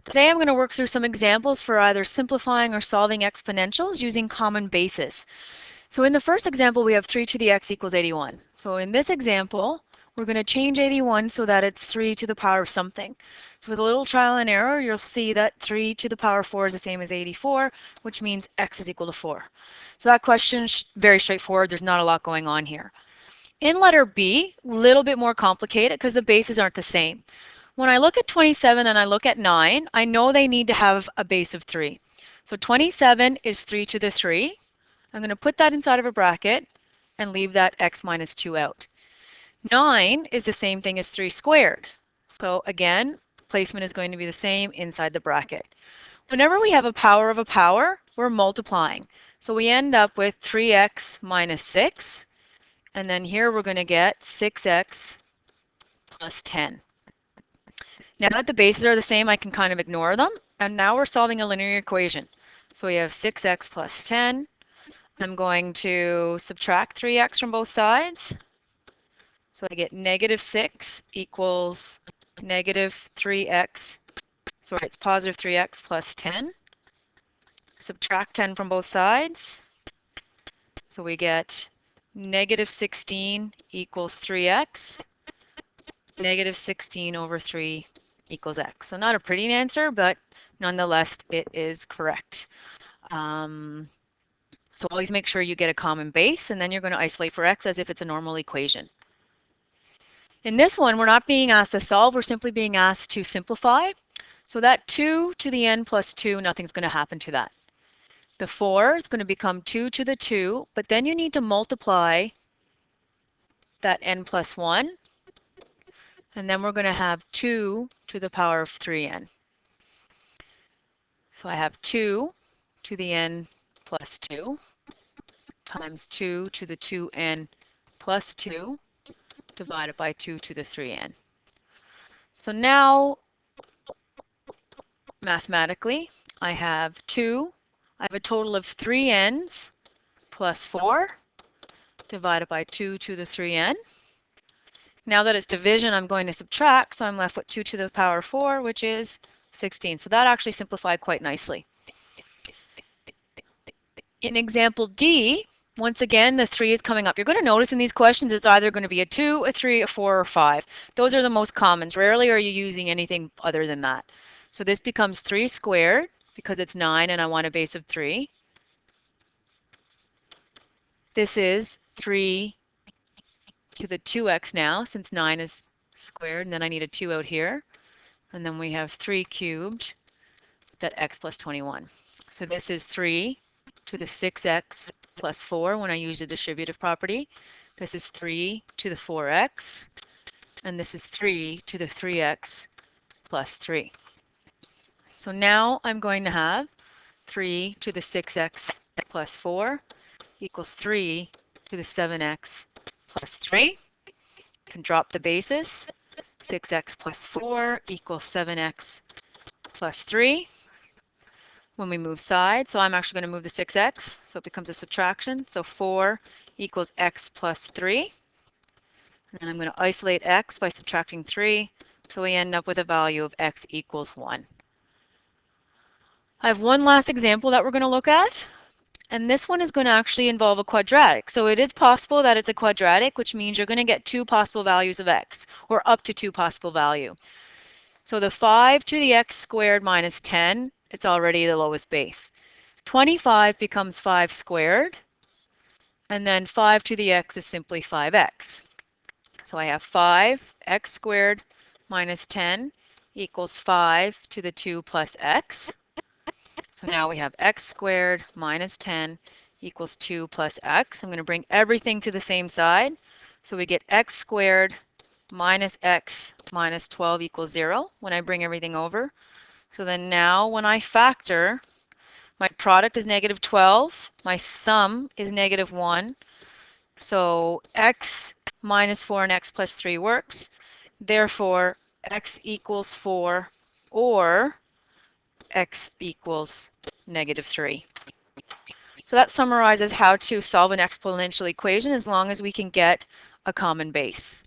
Today I'm going to work through some examples for either simplifying or solving exponentials using common basis. So in the first example we have 3 to the x equals 81. So in this example we're going to change 81 so that it's 3 to the power of something. So with a little trial and error you'll see that 3 to the power of 4 is the same as 84, which means x is equal to 4. So that question is very straightforward. There's not a lot going on here. In letter B, a little bit more complicated because the bases aren't the same. When I look at 27 and I look at 9, I know they need to have a base of 3. So 27 is 3 to the 3. I'm going to put that inside of a bracket and leave that x minus 2 out. 9 is the same thing as 3 squared. So again, placement is going to be the same inside the bracket. Whenever we have a power, we're multiplying. So we end up with 3x minus 6. And then here we're going to get 6x plus 10. Now that the bases are the same, I can kind of ignore them. And now we're solving a linear equation. So we have 6x plus 10. I'm going to subtract 3x from both sides. So I get negative 6 equals negative 3x. Sorry, it's positive 3x plus 10. Subtract 10 from both sides. So we get negative 16 equals 3x. Negative 16 over 3 equals x. So not a pretty answer, but nonetheless it is correct. So always make sure you get a common base, and then you're going to isolate for x as if it's a normal equation. In this one, we're not being asked to solve, we're simply being asked to simplify. So that 2 to the n plus 2, nothing's going to happen to that. The 4 is going to become 2 to the 2, but then you need to multiply that n plus 1. And then we're going to have 2 to the power of 3n. So I have 2 to the n plus 2 times 2 to the 2n plus 2 divided by 2 to the 3n. So now, mathematically, I have a total of 3n's plus 4 divided by 2 to the 3n. Now that it's division, I'm going to subtract, so I'm left with 2 to the power 4, which is 16. So that actually simplified quite nicely. In example D, once again, the 3 is coming up. You're going to notice in these questions it's either going to be a 2, a 3, a 4, or 5. Those are the most commons. Rarely are you using anything other than that. So this becomes 3 squared because it's 9 and I want a base of 3. This is 3 to the 2x now, since 9 is squared, and then I need a 2 out here. And then we have 3 cubed, that x plus 21. So this is 3 to the 6x plus 4 when I use the distributive property. This is 3 to the 4x, and this is 3 to the 3x plus 3. So now I'm going to have 3 to the 6x plus 4 equals 3 to the 7x plus 3. Can drop the bases. 6x plus 4 equals 7x plus 3. When we move sides, so I'm actually going to move the 6x, so it becomes a subtraction. So 4 equals x plus 3. And then I'm going to isolate x by subtracting 3. So we end up with a value of x equals 1. I have one last example that we're going to look at. And this one is going to actually involve a quadratic. So it is possible that it's a quadratic, which means you're going to get 2 possible values of x, or up to 2 possible value. So the 5 to the x squared minus 10, it's already the lowest base. 25 becomes 5 squared, and then 5 to the x is simply 5x. So I have 5x squared minus 10 equals 5 to the 2 plus x. So now we have x squared minus 10 equals 2 plus x. I'm going to bring everything to the same side. So we get x squared minus x minus 12 equals 0 when I bring everything over. So then now when I factor, my product is negative 12, my sum is negative 1. So x minus 4 and x plus 3 works. Therefore, x equals 4 or x equals negative 3. So that summarizes how to solve an exponential equation as long as we can get a common base.